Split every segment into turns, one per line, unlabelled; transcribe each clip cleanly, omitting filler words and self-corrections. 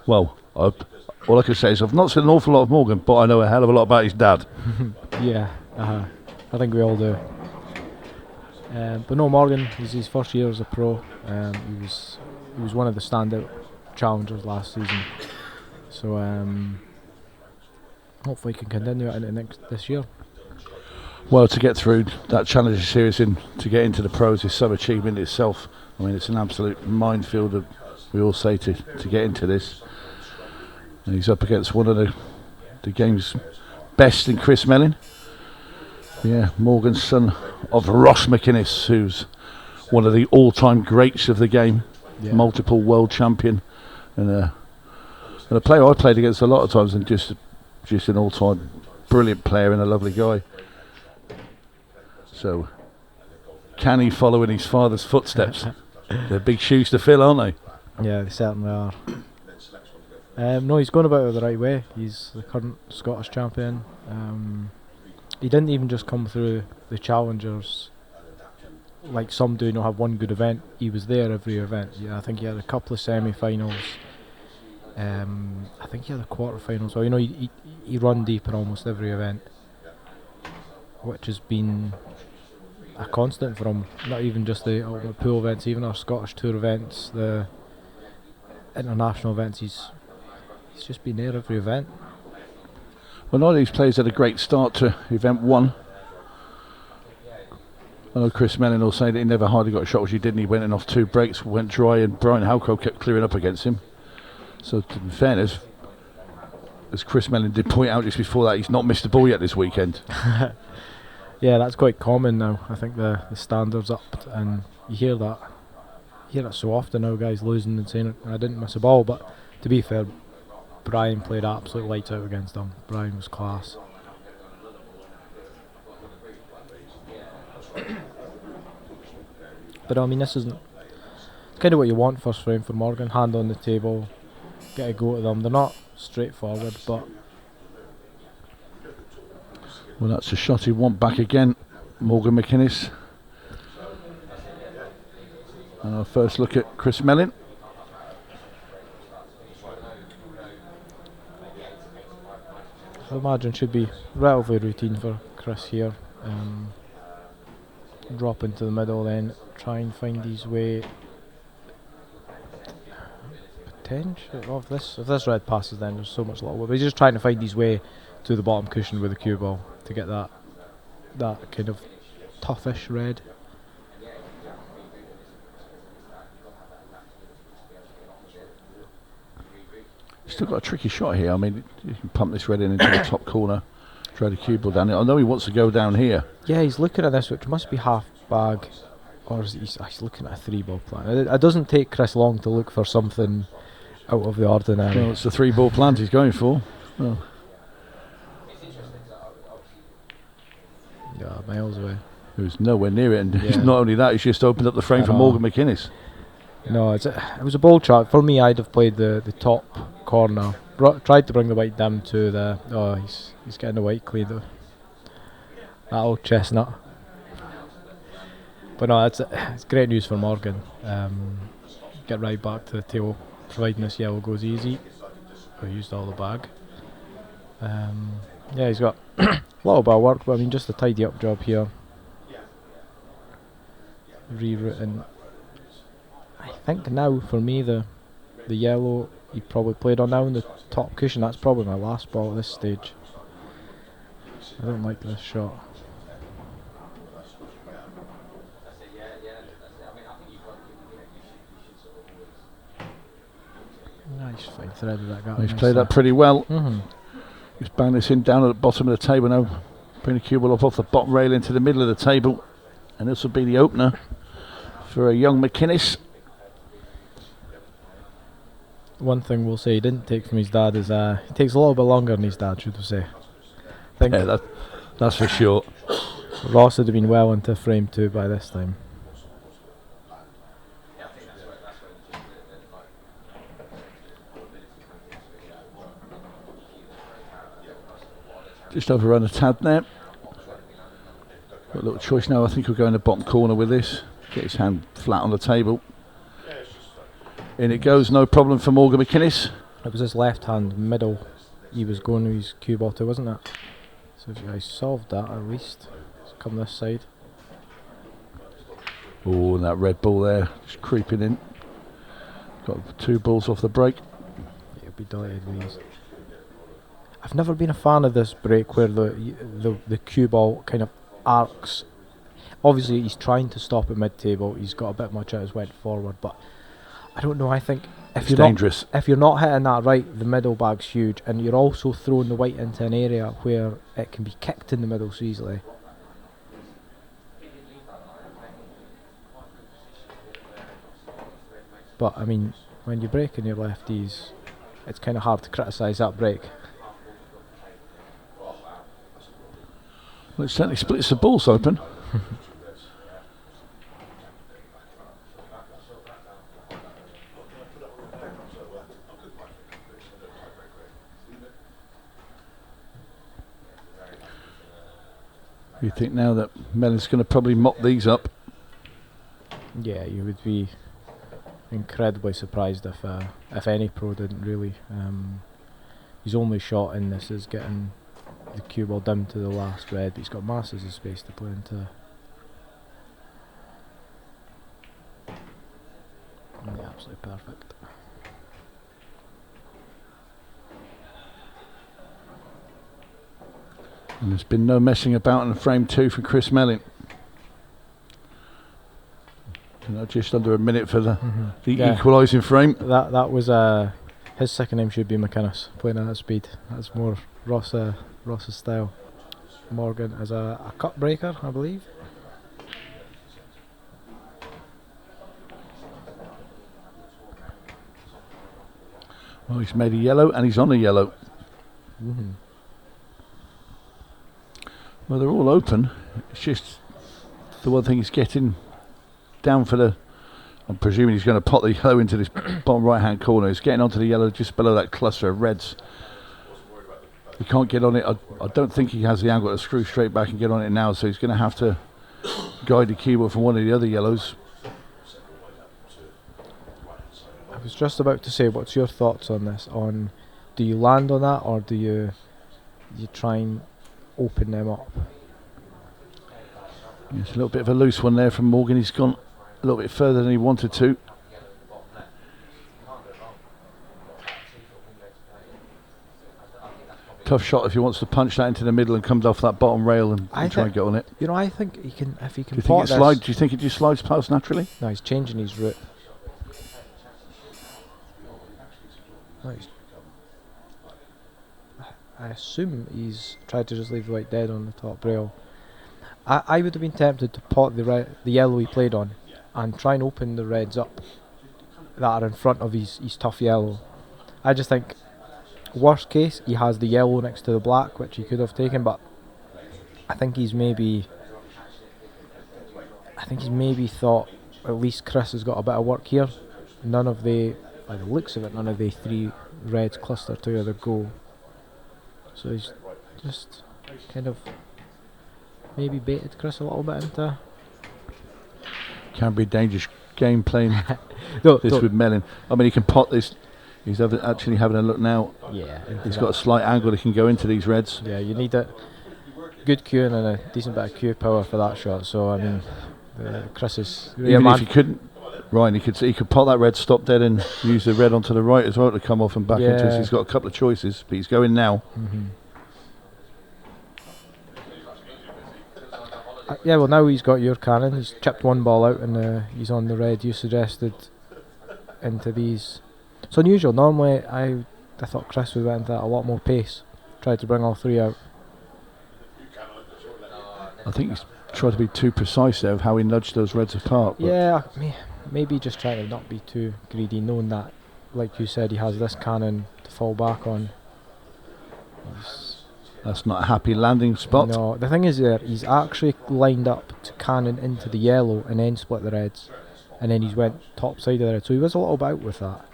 Well, all I can say is I've not seen an awful lot of Morgan, but I know a hell of a lot about his dad.
Yeah, I think we all do. But no, Morgan, he's his first year as a pro. He was one of the standout challengers last season. So hopefully he can continue it into this year.
Well, to get through that Challenger Series and to get into the pros is some achievement itself. I mean, it's an absolute minefield, we all say, to get into this. And he's up against one of the game's best in Chris Melling. Yeah, Morgan's son of Ross McInnes, who's one of the all-time greats of the game, multiple world champion, and a player I played against a lot of times, and just an all-time brilliant player and a lovely guy. So, can he follow in his father's footsteps? They're big shoes to fill, aren't they?
Yeah, they certainly are. No, he's going about it the right way. He's the current Scottish champion. He didn't even just come through the challengers like some do, have one good event. He was there every event. Yeah, I think he had a couple of semi-finals. I think he had a quarter-final. So he run deep in almost every event, which has been a constant for him. Not even just the ultimate pool events, even our Scottish Tour events, the international events. He's just been there every event.
Well, none of these players had a great start to event 1. I know Chris Melling will say that he never hardly got a shot, which he didn't. He went in off 2 breaks, went dry, and Brian Halco kept clearing up against him. So, to be fairness, as Chris Melling did point out just before that, he's not missed a ball yet this weekend.
Yeah, that's quite common now. I think the standards up, and you hear that so often now, guys losing and saying, I didn't miss a ball. But to be fair, Brian played absolute lights out against him. Brian was class. But I mean, this isn't kind of what you want first frame for Morgan. Hand on the table, get a go at them. They're not straightforward, but
well, that's a shot he want back again, Morgan McKinnis. And our first look at Chris Melling.
I imagine should be relatively routine for Chris here. Drop into the middle, then try and find his way. Potential. Oh, if this red passes, then there's so much little. But he's just trying to find his way to the bottom cushion with the cue ball to get that kind of toughish red.
Still got a tricky shot here. I mean, you can pump this red in into the top corner, try the cue ball down it. I know he wants to go down here.
Yeah, he's looking at this, which must be half bag, or he's looking at a 3-ball plan. It doesn't take Chris long to look for something out of the ordinary.
Well, it's the 3-ball plan he's going for. Oh.
Yeah, miles away.
He was nowhere near it, and not only that, he's just opened up the frame for Morgan McKinnis.
No, it was a bold shot. For me, I'd have played the top corner. Tried to bring the white down to the. Oh, he's getting the white clean though. That old chestnut. But no, it's great news for Morgan. Get right back to the table, providing this yellow goes easy. I used all the bag. Yeah, he's got a little bit of work, but I mean, just a tidy up job here. Rerouting. I think now for me the yellow he probably played on now in the top cushion. That's probably my last ball at this stage. I don't like this shot. Nice fine threaded that guy.
He's played that pretty well. He's banged this in down at the bottom of the table now. Bring the cue ball up off the bottom rail into the middle of the table. And this will be the opener for a young McKinnis.
One thing we'll say he didn't take from his dad is it takes a little bit longer than his dad, should we say. I think
yeah, that's for sure.
Ross would have been well into frame 2 by this time.
Just overrun a tad there. Got a little choice now. I think we'll go in the bottom corner with this. Get his hand flat on the table. In it goes, no problem for Morgan McKinnis.
It was his left hand middle he was going with his cue ball to, wasn't it? So if I solved that at least. Let's come this side.
Oh, and that red ball there, just creeping in. Got 2 balls off the break.
You'll be delighted with these. I've never been a fan of this break where the cue ball kind of arcs. Obviously, he's trying to stop at mid-table. He's got a bit much out his went forward, but I don't know. I think
It's dangerous.
If you're not hitting that right, the middle bag's huge, and you're also throwing the white into an area where it can be kicked in the middle so easily. But I mean, when you're breaking your lefties, it's kind of hard to criticise that break.
Well, it certainly splits the balls open. You think now that Melling's going to probably mop these up?
Yeah, you would be incredibly surprised if any pro didn't really. His only shot in this is getting the cue ball down to the last red, but he's got masses of space to play into. Yeah, absolutely perfect.
And there's been no messing about in frame 2 for Chris Melling. Just under a minute for the equalising frame.
That was his second name should be McKinnis, playing at that speed. That's more Ross's style. Morgan as a cut breaker, I believe.
Well, he's made a yellow and he's on a yellow. Well, they're all open. It's just the one thing he's getting down for the. I'm presuming he's going to pot the yellow into this bottom right hand corner. He's getting onto the yellow just below that cluster of reds. He can't get on it. I don't think he has the angle to screw straight back and get on it now, so he's going to have to guide the keyboard from one of the other yellows.
I was just about to say, what's your thoughts on this? On do you land on that, or do you try and open them up?
It's a little bit of a loose one there from Morgan. He's gone a little bit further than he wanted to. Tough shot if he wants to punch that into the middle and comes off that bottom rail and try and get on it.
You know, I think he can, if he can.
Do you think it just slides past naturally?
No, he's changing his route. No, I assume he's tried to just leave the white dead on the top rail. I would have been tempted to pot the yellow he played on and try and open the reds up that are in front of his tough yellow. I just think, worst case, he has the yellow next to the black, which he could have taken, but I think he's maybe thought at least Chris has got a bit of work here. By the looks of it, none of the 3 reds cluster together go. So he's just kind of maybe baited Chris a little bit into.
Can be a dangerous game playing this with Melling. I mean, he can pot this. He's actually having a look now.
Yeah,
he's got a slight angle he can go into these reds.
Yeah, you need a good cueing and a decent bit of cue power for that shot. So I mean, Chris is
even if he couldn't. Ryan, he could pot that red, stop dead, and use the red onto the right as well to come off and back into us. He's got a couple of choices, but he's going now.
Yeah, well, now he's got your cannon. He's chipped one ball out and he's on the red you suggested into these. It's unusual. Normally, I thought Chris would went into that a lot more pace. Tried to bring all 3 out.
I think he's tried to be too precise there of how he nudged those reds apart.
Yeah, maybe just trying to not be too greedy, knowing that, like you said, he has this cannon to fall back on.
That's not a happy landing spot.
No, the thing is he's actually lined up to cannon into the yellow and then split the reds, and then he's went top side of the red, so he was a little bit out with that.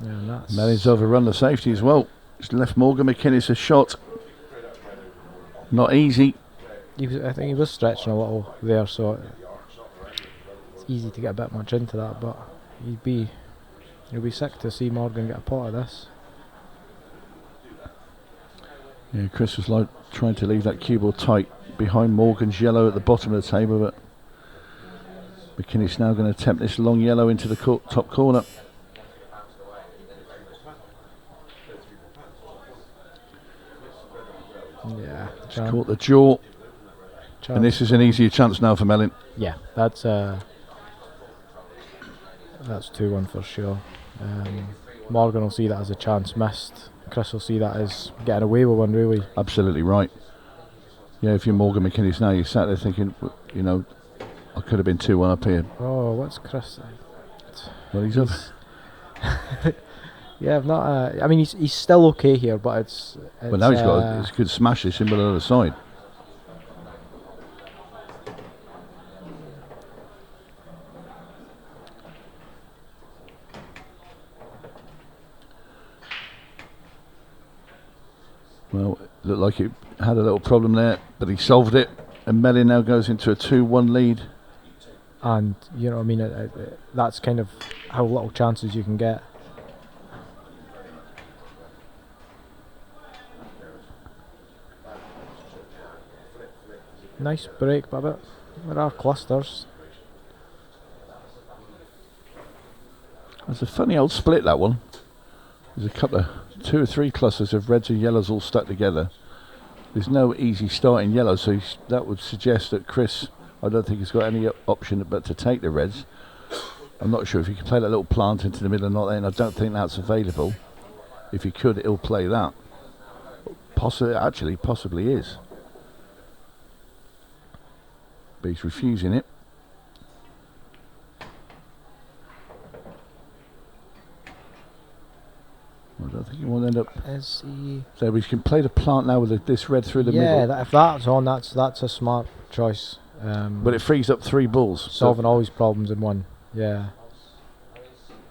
Yeah,
Melling's overrun the safety as well. He's left Morgan McKinnis a shot. Not easy.
I think he was stretching a little there, so it's easy to get a bit much into that. But he'd be sick to see Morgan get a pot of this.
Yeah, Chris was like trying to leave that cue ball tight behind Morgan's yellow at the bottom of the table, but McKinnis now going to attempt this long yellow into the top corner.
Yeah,
He's caught the jaw, and this is an easier chance now for Melling.
Yeah, that's 2-1 for sure. Morgan will see that as a chance missed. Chris will see that as getting away with one, really.
Absolutely right. Yeah, if you're Morgan McKinnis now, you're sat there thinking, you know, I could have been 2-1 up here.
Oh, what's Chris?
Well, he's up.
Yeah, I've not. I mean, he's still okay here, but it's
Well, now he's got a good smash this in by the other side. Well, it looked like it had a little problem there, but he solved it, and Melling now goes into a 2-1 lead.
And you know, I mean, that's kind of how little chances you can get. Nice break, but there are clusters.
It's a funny old split, that one. There's a couple of 2 or 3 clusters of reds and yellows all stuck together. There's no easy start in yellow, so that would suggest that Chris, I don't think he's got any option but to take the reds. I'm not sure if he can play that little plant into the middle or not, and I don't think that's available. If he could, he'll play that. Possibly is. But he's refusing it. I don't think he will end up.
Is he?
So we can play the plant now with this red through the middle.
Yeah, if that's on, that's a smart choice.
But it frees up 3 balls.
Solving all his problems in one. Yeah.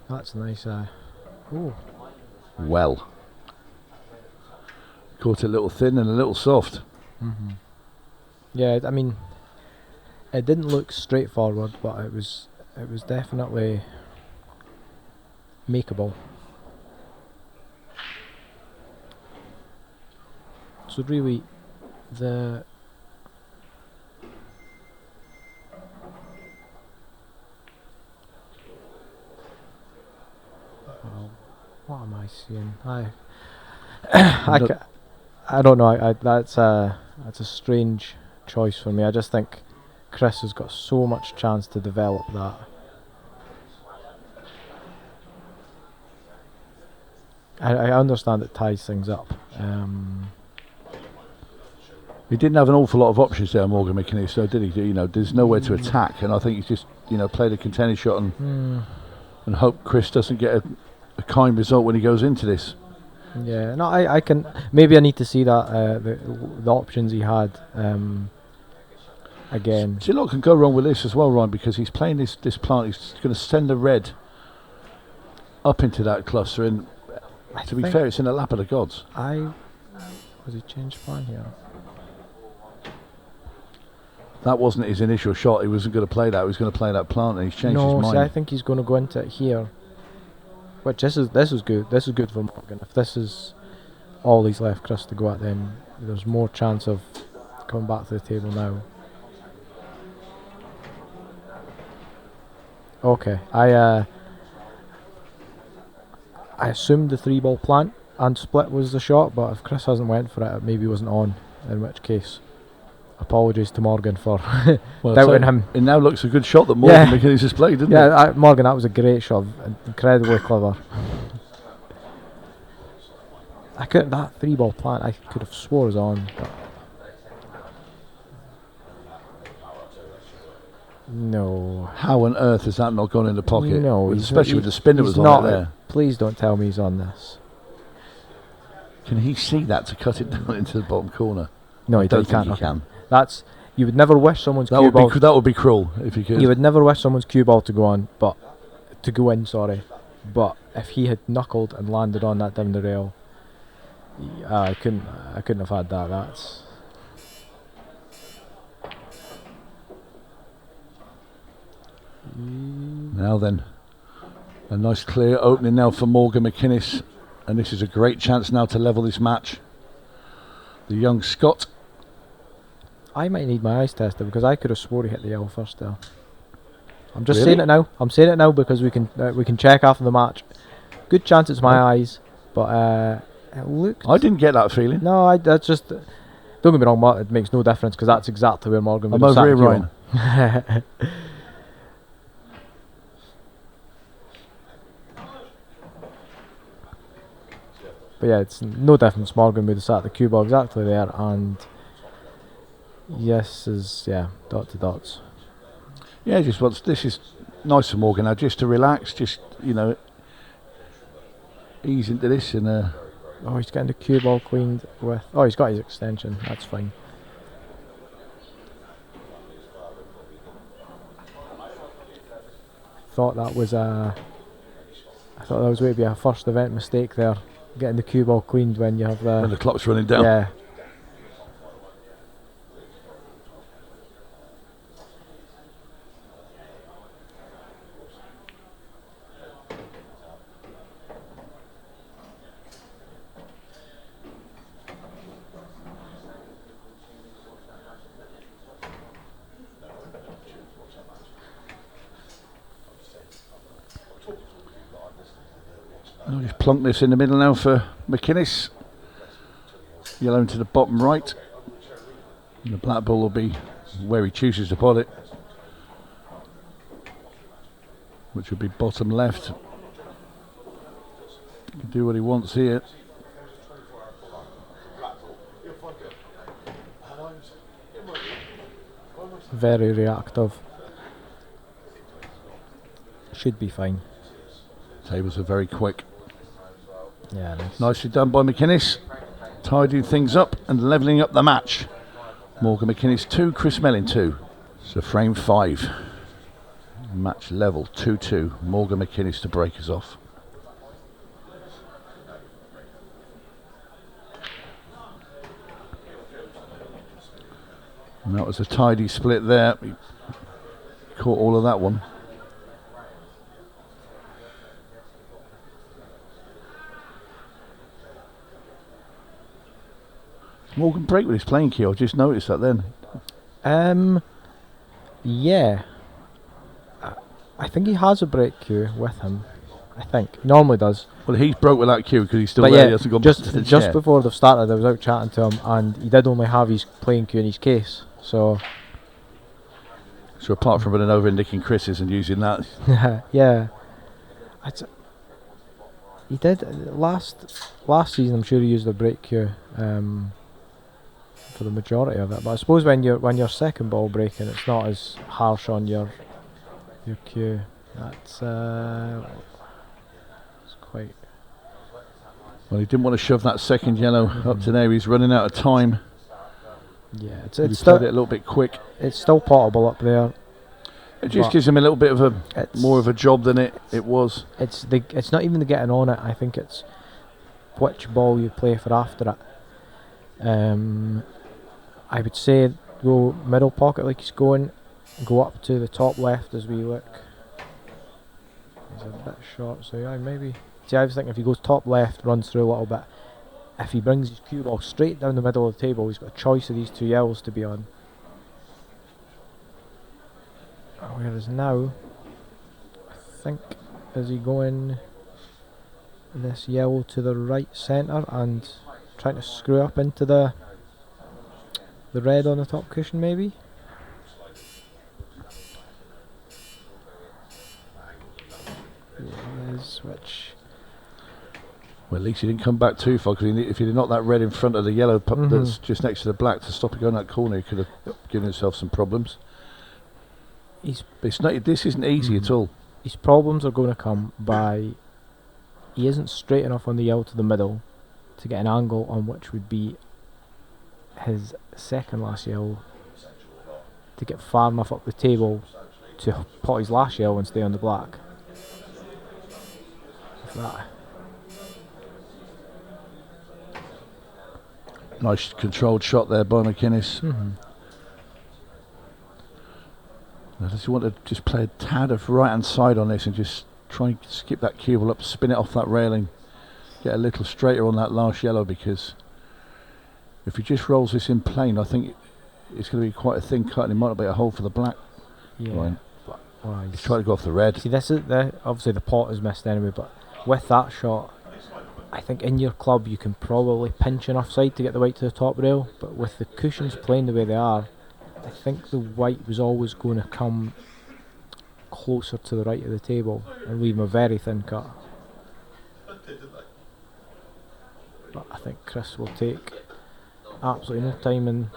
That's nice. Ooh.
Well. Caught it a little thin and a little soft.
Mm-hmm. Yeah, I mean, it didn't look straightforward, but it was definitely makeable. So really, the what am I seeing? I don't know. That's a strange choice for me. I just think Chris has got so much chance to develop that. I understand it ties things up.
He didn't have an awful lot of options there, Morgan McKinnis, so did he? You know, there's nowhere to attack, and I think he's just, you know, played a contender shot and hope Chris doesn't get a kind result when he goes into this.
Yeah, no, I can. Maybe I need to see that the options he had again.
See, a lot can go wrong with this as well, Ryan, because he's playing this plant. He's going to send the red up into that cluster, and to be fair, it's in the lap of the gods.
Was he changed plan here?
That wasn't his initial shot. He wasn't going to play that. He was going to play that plant, and he's changed his mind.
No, see, I think he's going to go into it here. Which this is good. This is good for Morgan. If this is all he's left Chris to go at, then there's more chance of coming back to the table now. Okay, I assumed the 3-ball plant and split was the shot, but if Chris hasn't went for it, it maybe wasn't on. In which case, apologies to Morgan for doubting him.
It now looks a good shot that Morgan McKinnis has played, doesn't it?
Yeah, Morgan, that was a great shot, incredibly clever. That 3-ball plant, I could have swore was on. But no.
How on earth has that not gone in the pocket?
No,
especially with the spin that was on it there.
Please don't tell me he's on this.
Can he see that to cut it down into the bottom corner?
No, he
don't think
can't.
he can.
You would never wish someone's cue ball.
That would be cruel if he could.
You would never wish someone's cue ball to go in. But if he had knuckled and landed on that down the rail, I couldn't have had that.
Now then, a nice clear opening now for Morgan McKinnis, and this is a great chance now to level this match. The young Scot.
I might need my eyes tested because I could have swore he hit the yellow first there. I'm just
Really?
saying it now. I'm saying it now because we can check after the match. Good chance it's my eyes, but it looked.
I didn't get that feeling.
No, that's just. Don't get me wrong, it makes no difference because that's exactly where Morgan would
I'm
have
over
sat
here,
the
Ryan.
But yeah, it's no difference. Morgan would have sat the cue ball exactly there, and yes is dot to dots.
Yeah, just wants. This is nice for Morgan now, just to relax, just ease into this and.
Oh, he's getting the cue ball cleaned with. Oh, he's got his extension. That's fine. Thought that was a. I thought that was maybe a first event mistake there, getting the cue ball cleaned when you have the.
When the clock's running down.
Yeah.
I'll just plonk this in the middle now for McInnes. Yellow into the bottom right. And the black ball will be where he chooses to put it, which would be bottom left. He can do what he wants here.
Very reactive. Should be fine.
Tables are very quick.
Yeah, nice.
Nicely done by McInnes, tidying things up and levelling up the match. Morgan McInnes 2, Chris Melling 2. So frame 5. Match level 2-2. Morgan McInnes to break us off. And that was a tidy split there. He caught all of that one. Morgan break with his playing cue. I just noticed that then.
Yeah. I think he has a break cue with him. I think he normally does.
Well, he's broke with that cue because he's still
But
there.
yeah,
He hasn't gone back to the
just
chair.
before they've started, I was out chatting to him, and he did only have his playing cue in his case. So
apart from running over and nicking Chris's and using that,
yeah, he did last season. I'm sure he used a break cue for the majority of it. But I suppose when you're second ball breaking, it's not as harsh on your cue. That's it's quite.
well, he didn't want to shove that second yellow up to there. He's running out of time.
Yeah, it's
He
still
played it a little bit quick.
it's still potable up there.
It just
But
gives him a little bit of
It's
more of a job than it was.
It's not even the getting on it. I think it's which ball you play for after it. I would say go middle pocket like he's going, go up to the top left as we look. He's a bit short, so yeah, maybe. See, I was thinking if he goes top left, runs through a little bit. If he brings his cue ball straight down the middle of the table, he's got a choice of these two yellows to be on. Whereas now, I think, is he going this yellow to the right centre and trying to screw up into the red on the top cushion maybe? Which
Well, at least he didn't come back too far, because if he'd have knocked that red in front of the yellow that's just next to the black to stop it going that corner, he could have given himself some problems. But it's not. This isn't easy at all.
his problems are going to come by he isn't straight enough on the yellow to the middle to get an angle on which would be his second last yellow to get far enough up the table to pot his last yellow and stay on the black. If that.
Nice controlled shot there by McKinnis. I just want to just play a tad of right hand side on this and just try and skip that cue ball up, spin it off that railing, get a little straighter on that last yellow, because if he just rolls this in plain, I think it's going to be quite a thin cut and it might not be a hole for the black.
Yeah.
Right.
Well,
He's trying to go off the red.
See, this is obviously the pot is missed anyway, but with that shot, I think in your club you can probably pinch enough side to get the white to the top rail, but with the cushions playing the way they are, I think the white was always going to come closer to the right of the table and leave him a very thin cut. But I think Chris will take absolutely no time in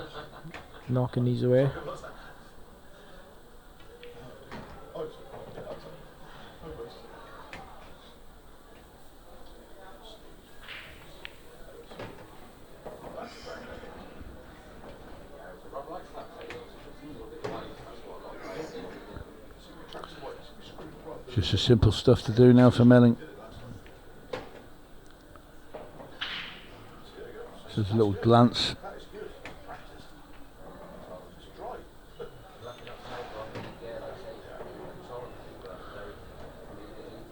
knocking these away.
Just the simple stuff to do now for Melling. Just a little glance.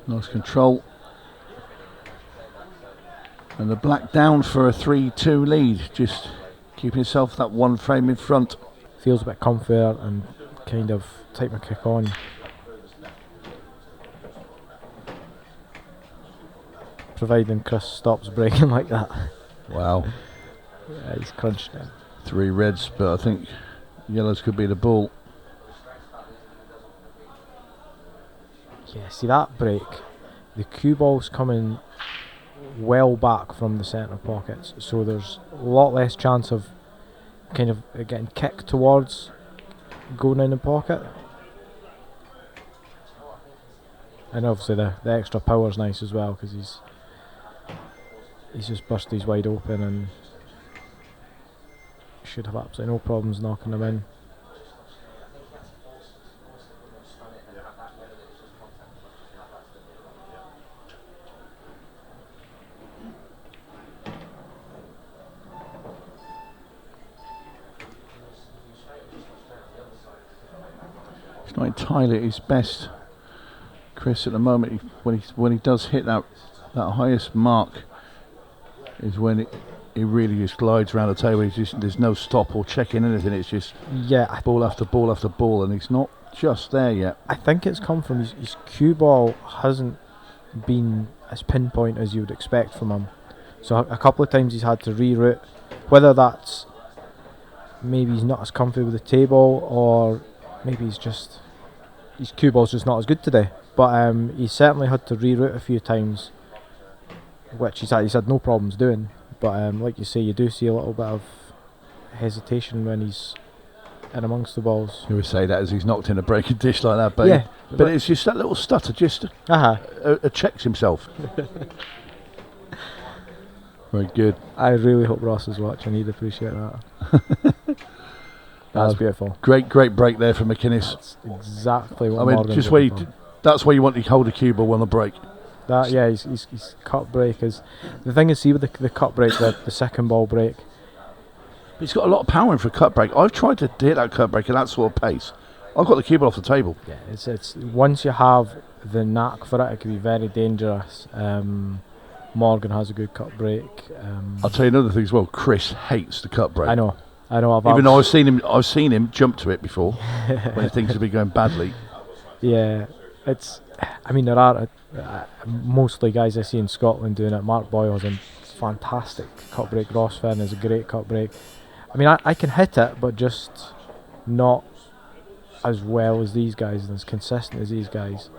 Nice control. And the black down for a 3-2 lead. Just keeping himself that one frame in front.
Feels a bit comfier and kind of type of kick on. Providing Chris stops breaking like that.
Wow.
Yeah, he's crunched it.
3 reds, but I think yellows could be the ball.
Yeah, see that break, the cue ball's coming well back from the centre pockets, so there's a lot less chance of kind of getting kicked towards going in the pocket. And obviously the extra power's nice as well, because he's just burst these wide open and should have absolutely no problems knocking them in.
It's not entirely at his best, Chris, at the moment. When he does hit that highest mark is when he really just glides around the table. There's no stop or checking anything. It's just ball after ball after ball, and he's not just there yet.
I think it's come from his cue ball hasn't been as pinpoint as you would expect from him. So a couple of times he's had to reroute, whether that's maybe he's not as comfy with the table, or maybe his cue ball's just not as good today. But he's certainly had to reroute a few times, which he's had no problems doing. But like you say, you do see a little bit of hesitation when he's in amongst the balls.
You would say that as he's knocked in a breaking dish like that, but
yeah,
but it's just that little stutter, just checks himself. Very good.
I really hope Ross is watching. He'd appreciate that. That's beautiful.
Great break there from McKinnis.
That's exactly what
Morgan just where that's where you want to hold a cue ball on the break.
His cut break is the thing. See with the cut break, the second ball break.
He's got a lot of power in for a cut break. I've tried to hit that cut break at that sort of pace. I've got the cue ball off the table.
Yeah, it's once you have the knack for it, it can be very dangerous. Morgan has a good cut break.
I'll tell you another thing as well. Chris hates the cut break.
I know.
Even though I've seen him jump to it before when he thinks it'll be going badly.
Yeah, there are mostly guys I see in Scotland doing it. Mark Boyle's a fantastic cut break. Ross Finn is a great cut break. I can hit it, but just not as well as these guys and as consistent as these guys.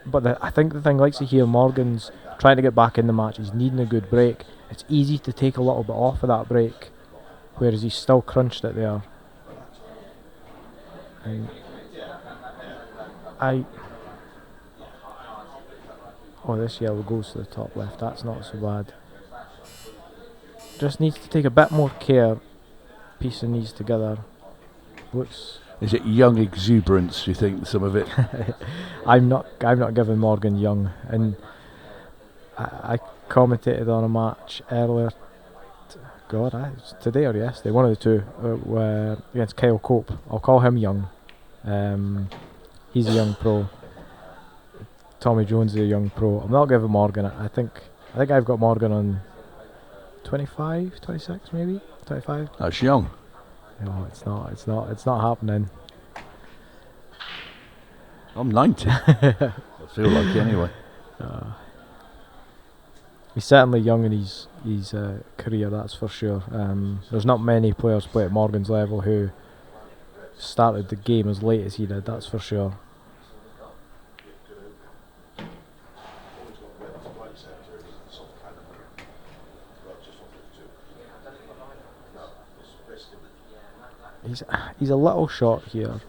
But I think the thing, like to hear Morgan's trying to get back in the match, he's needing a good break. It's easy to take a little bit off of that break, whereas he's still crunched it there. And this yellow goes to the top left. That's not so bad. Just needs to take a bit more care, piecing these together.
Is it young exuberance, you think, some of it?
I'm not giving Morgan young, and I commentated on a match earlier God, it's today or yesterday, one of the two, against Kyle Cope. I'll call him young. He's a young pro. Tommy Jones is a young pro. I'm not giving Morgan it. I think I've got Morgan on 25, 26 maybe, 25.
That's young.
No, it's not happening.
I'm 90. I feel like it anyway.
He's certainly young in his career, that's for sure. There's not many players play at Morgan's level who started the game as late as he did, that's for sure. He's a little short here.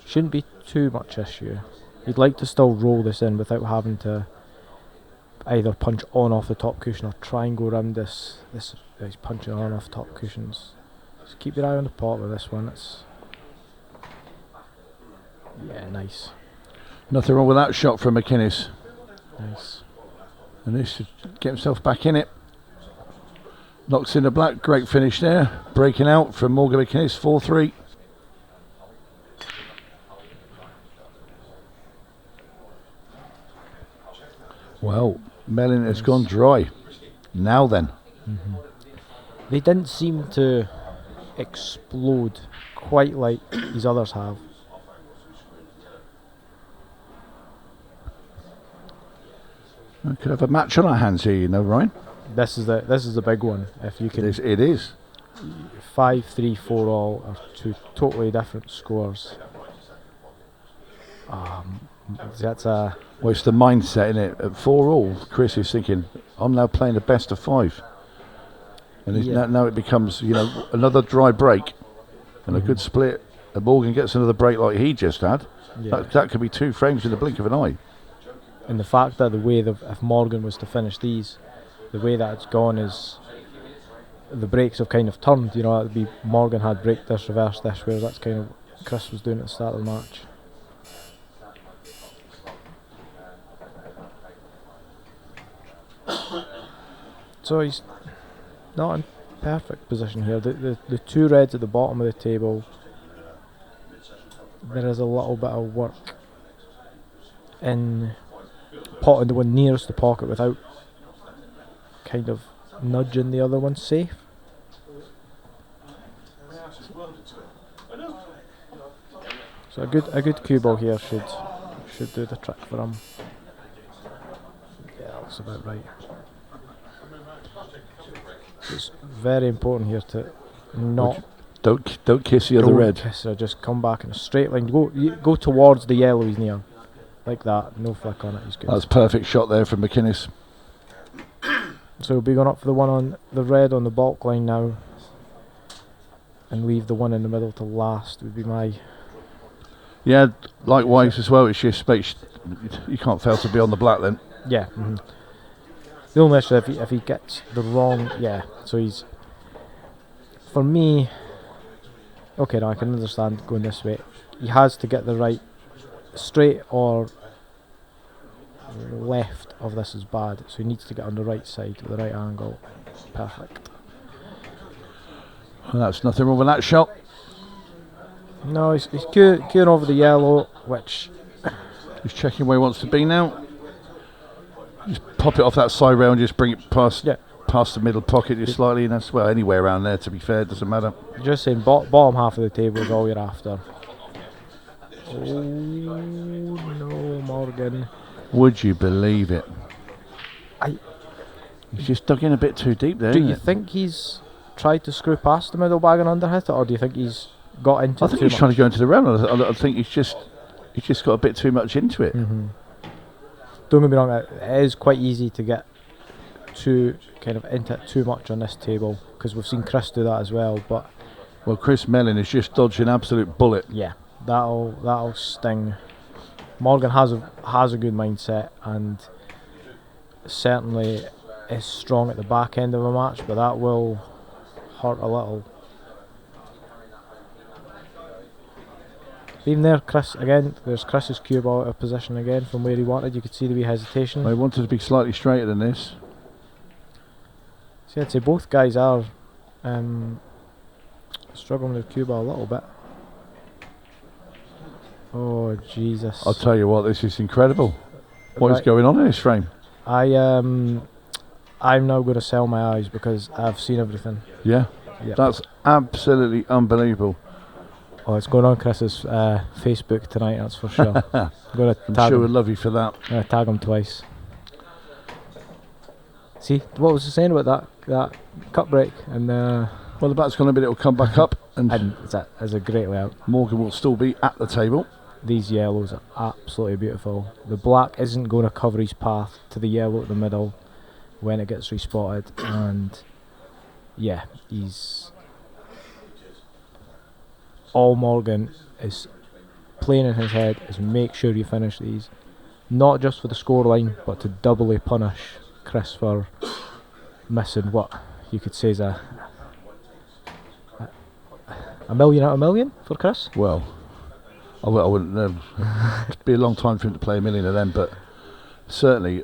Shouldn't be too much issue. You'd like to still roll this in without having to either punch on off the top cushion or try and go around this. He's punching on off top cushions. Just keep your eye on the pot with this one. Yeah, nice.
Nothing wrong with that shot from McKinnis.
Nice.
And he should get himself back in it. Knocks in the black. Great finish there. Breaking out from Morgan McKinnis. 4-3. Well, Melling has gone dry. Now then.
They didn't seem to explode quite like these others have.
We could have a match on our hands here, you know, Ryan.
This is the big one. If you can,
It is.
5-3-4 all are two totally different scores. That's a
Well, it's the mindset, isn't it? At 4 all, Chris is thinking, I'm now playing the best of 5. And now it becomes, another dry break and a good split. And Morgan gets another break like he just had. That could be 2 frames in the blink of an eye.
And the fact that if Morgan was to finish these, the way that it's gone is the breaks have kind of turned. It would be Morgan had break this, reverse this, where that's kind of Chris was doing at the start of the match. So he's not in perfect position here. The 2 reds at the bottom of the table, there is a little bit of work in potting the one nearest the pocket without kind of nudging the other one safe. So a good cue ball here should do the trick for him. Yeah, that's about right. It's very important here to not
don't kiss the other red.
Kiss her, just come back in a straight line. Go towards the yellow he's near, like that. No flick on it. He's good.
That's a perfect shot there from McKinnis.
So we'll be going up for the one on the red on the balk line now, and leave the one in the middle to last. Would be my.
Yeah, likewise as well. It's just you can't fail to be on the black then.
Yeah. The only issue if he gets the wrong, so he's, for me, okay, now I can understand going this way. He has to get the right, straight or left of this is bad, so he needs to get on the right side, the right angle. Perfect.
Well, that's nothing wrong with that shot.
No, he's queuing over the yellow, which...
He's checking where he wants to be now. Just pop it off that side rail and just bring it past the middle pocket just slightly, and that's, well, anywhere around there, to be fair, it doesn't matter.
Just saying, bottom half of the table is all you're after. Oh no, Morgan.
Would you believe it? He's just dug in a bit too deep there.
Do you think he's tried to screw past the middle bag and underhit it, or do you think he's got into it?
I think he's trying to go into the round. I think he's just got a bit too much into it.
Don't get me wrong, it is quite easy to get too kind of into it too much on this table, because we've seen Chris do that as well. But
Chris Melling is just dodging an absolute bullet.
Yeah, that'll sting. Morgan has a good mindset and certainly is strong at the back end of a match, but that will hurt a little. Even there, Chris, again, there's Chris's cue ball out of position again from where he wanted. You could see the wee hesitation.
I wanted to be slightly straighter than this.
See, I'd say both guys are Struggling with Cuba a little bit. Oh Jesus!
I'll tell you what, this is incredible. What is going on in this frame?
I'm now going to sell my eyes because I've seen everything.
Yeah,
Yep.
that's absolutely unbelievable.
Oh, it's going on Chris's Facebook tonight, that's for sure. I'm going to
I'm
tag
sure
him.
we'd love you for that.
I'm going to tag him twice. See, what was I saying about that cup break? And
well, the back's gone a bit, it'll come back up, and
it's a great layout.
Morgan will still be at the table.
These yellows are absolutely beautiful. The black isn't going to cover his path to the yellow at the middle when it gets respotted, and yeah, all Morgan is playing in his head is make sure you finish these, not just for the scoreline, but to doubly punish Chris for missing what you could say is a million out of a million for Chris.
Well, I wouldn't know. It'd be a long time for him to play a million of them, but certainly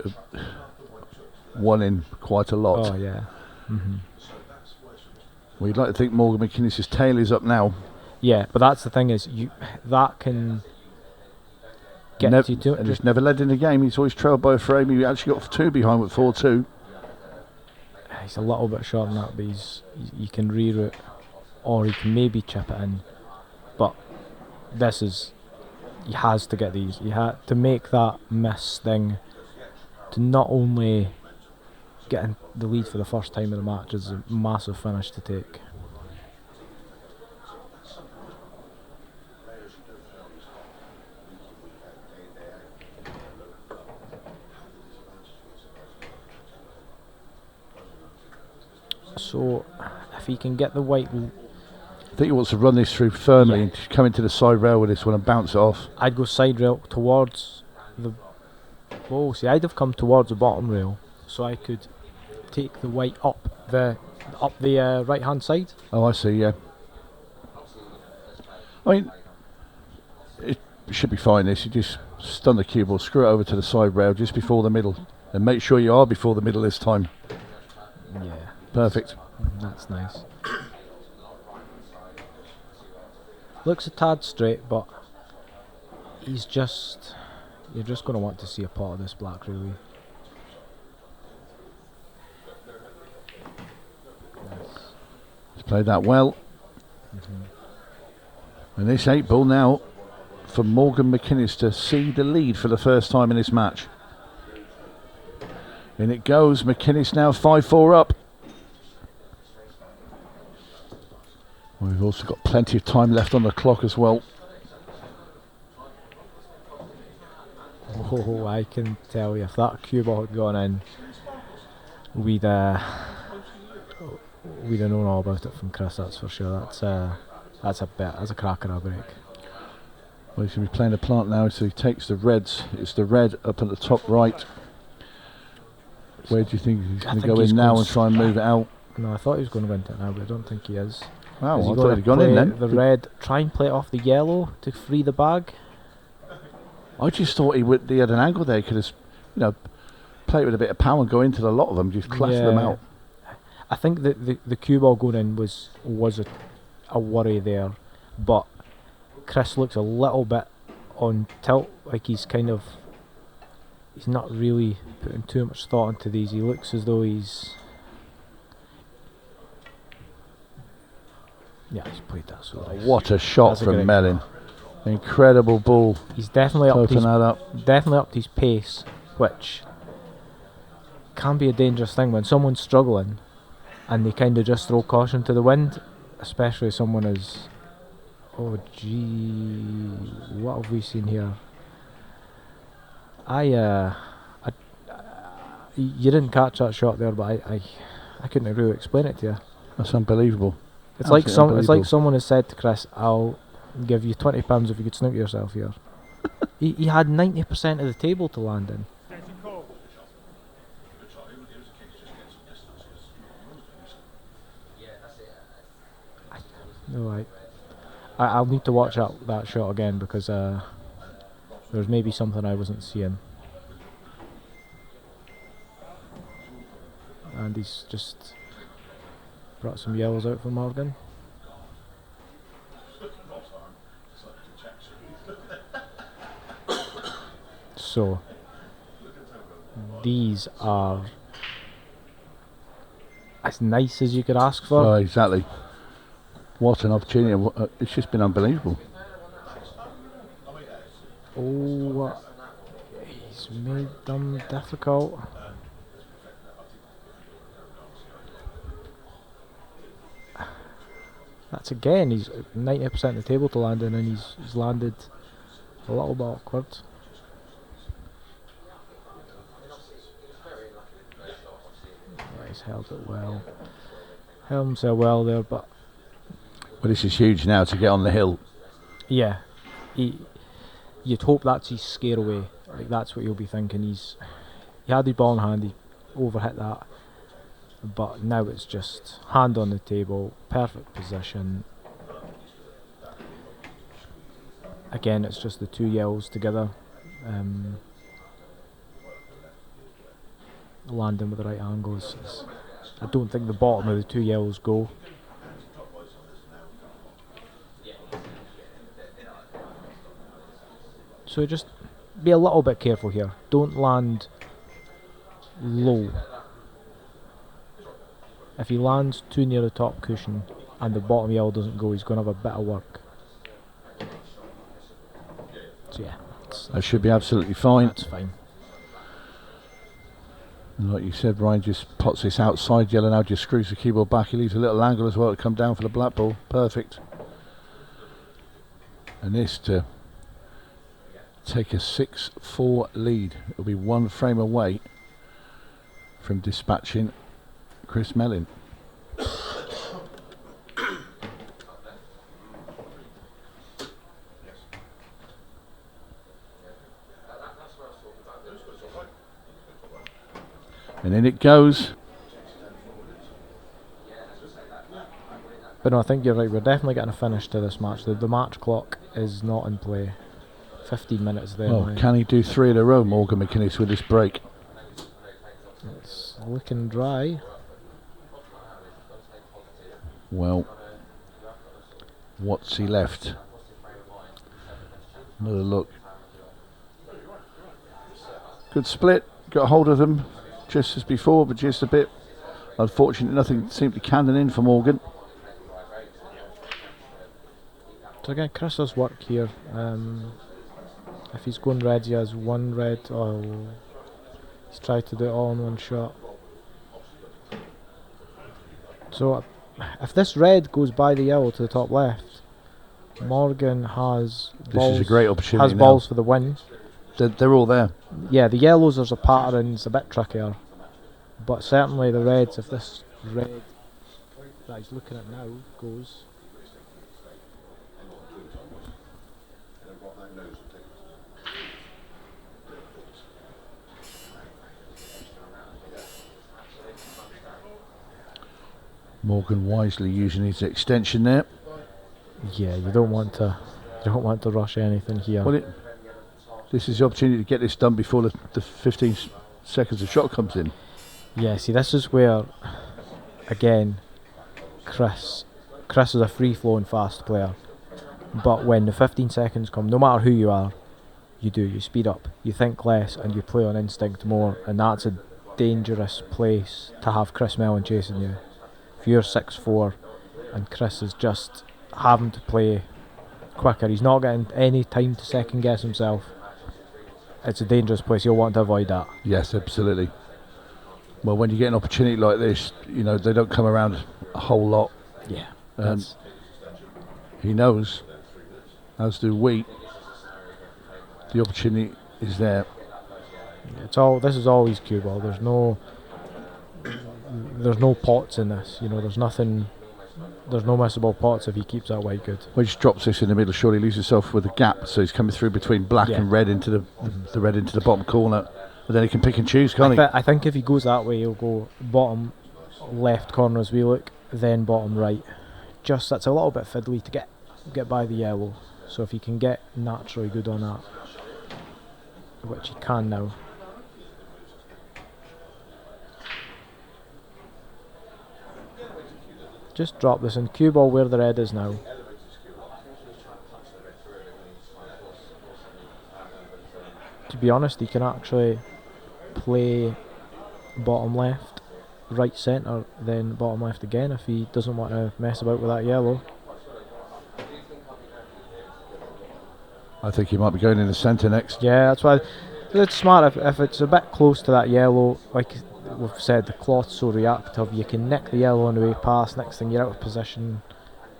one in quite a lot.
Oh yeah.
We'd like to think Morgan McKinnis' tail is up now.
Yeah, but that's the thing is that can get you to it.
And he's never led in the game. He's always trailed by a frame. He actually got 2 behind with 4-2.
He's a little bit short on that, but he can reroute, or he can maybe chip it in. But he has to get these. He had to make that miss thing to not only getting the lead for the first time in the match is a massive finish to take. So if he can get the white,
I think he wants to run this through firmly and come into the side rail with this one and bounce it off.
I'd go side rail towards the. Oh, see, I'd have come towards the bottom rail, so I could take the white up the right hand side.
Oh, I see. Yeah. I mean, it should be fine. This, you just stun the cue ball, screw it over to the side rail just before the middle, and make sure you are before the middle this time.
Yeah.
Perfect.
That's nice. Looks a tad straight, but you're just going to want to see a pot of this black, really.
He's played that well. And this 8 ball now for Morgan McInnes to see the lead for the first time in this match. In it goes. McKinnis now 5-4 up. We've also got plenty of time left on the clock as well.
Oh, I can tell you, if that cue ball had gone in, we'd have known all about it from Chris. That's for sure. That's a cracker of a break.
Well, he's going to be playing the plant now, so he takes the reds. It's the red up at the top right. Where do you think he's going to go in now and try and move it out?
No, I thought he was going to go into it now, but I don't think he is.
Wow,
is he
I thought he'd gone in then.
The red, try and play it off the yellow to free the bag?
I just thought he had an angle there. He could have, play it with a bit of power and go into the lot of them, just clash them out.
I think that the cue ball going in was a worry there, but Chris looks a little bit on tilt, like he's not really putting too much thought into these. He looks as though he's played that so nice.
What a shot from Melling. Incredible ball.
He's definitely
definitely
upped his pace, which can be a dangerous thing when someone's struggling and they kind of just throw caution to the wind, especially someone as what have we seen here? You didn't catch that shot there, but I couldn't really explain it to you.
That's unbelievable.
It's like someone has said to Chris, "I'll give you £20 if you could snook yourself here." he had 90% of the table to land in. I'll need to watch that shot again because there's maybe something I wasn't seeing. And he's just Brought some yellows out for Morgan. So these are as nice as you could ask for.
Oh, exactly. What an opportunity. It's just been unbelievable.
Oh, he's made them difficult. That's again, he's 90% of the table to land in, and he's landed a little bit awkward. Yeah, he's held it well. Held himself well there, but
Well, this is huge now to get on the hill.
yeah, you'd hope that's his scare away. Like that's what you'll be thinking. He had the ball in hand, he overhit that, but now it's just hand on the table, perfect position. Again, it's just the two yells together, landing with the right angles. I don't think the bottom of the two yells go. So just be a little bit careful here. Don't land low. If he lands too near the top cushion and the bottom yell doesn't go, he's going to have a bit of work. So yeah,
That should be absolutely fine.
that's fine.
And like you said, Ryan just pots this outside yellow now, just screws the keyboard back. He leaves a little angle as well to come down for the black ball. Perfect. And this to take a 6-4 lead. It'll be one frame away from dispatching Chris Melling. And in it goes.
But no, I think you're right. We're definitely getting a finish to this match. The match clock is not in play. 15 minutes there.
Well, can he do 3 in a row, Morgan McKinnis, with this break?
It's looking dry.
Well, what's he left? Another look. Good split. Got hold of them just as before, but just a bit. Unfortunately, nothing seemed to cannon in for Morgan.
So again, Chris does work here. If he's going red, he has one red. Oh, he's tried to do it all in one shot. So if this red goes by the yellow to the top left, Morgan has balls.
This is a great opportunity.
Has balls for the win.
They're all there.
Yeah, the yellows there's a pattern, it's a bit trickier, but certainly the reds. If this red that he's looking at now goes.
Morgan wisely using his extension there.
Yeah, you don't want to rush anything here.
Well, this is the opportunity to get this done before the 15 seconds of shot comes in.
Yeah, see, this is where, again, Chris is a free-flowing fast player, but when the 15 seconds come, no matter who you are, you speed up, you think less, and you play on instinct more, and that's a dangerous place to have Chris Mellon chasing you. If you're 6'4", and Chris is just having to play quicker, he's not getting any time to second guess himself. It's a dangerous place. You'll want to avoid that.
Yes, absolutely. Well, when you get an opportunity like this, you know, they don't come around a whole lot.
Yeah.
He knows, as do we, the opportunity is there.
This is always cue ball. There's no pots in this. You know, there's nothing. There's no missable pots if he keeps that white good.
Well, he just drops this in the middle. Surely leaves himself with a gap, so he's coming through between black and red into the red into the bottom corner. But then he can pick and choose, can't he?
I think if he goes that way, he'll go bottom left corner as we look, then bottom right. Just that's a little bit fiddly to get by the yellow. So if he can get naturally good on that, which he can now. just drop this and cue ball where the red is now. To be honest, he can actually play bottom left, right centre, then bottom left again if he doesn't want to mess about with that yellow.
I think he might be going in the centre next.
Yeah, that's why it's smart if it's a bit close to that yellow. Like we've said, the cloth's so reactive. You can nick the yellow on the way past. Next thing you're out of position.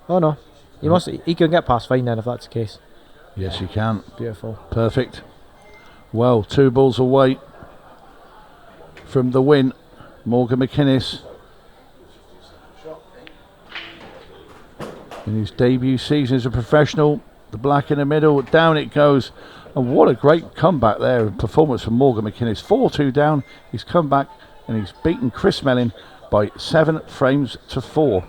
Oh no, he can get past fine then if that's the case.
Yes, he can.
Beautiful.
Perfect. Well, 2 balls away from the win. Morgan McKinnis in his debut season as a professional. The black in the middle, down it goes. And what a great comeback there and performance from Morgan McKinnis. 4-2 down, he's come back and he's beaten Chris Melling by 7 frames to 4.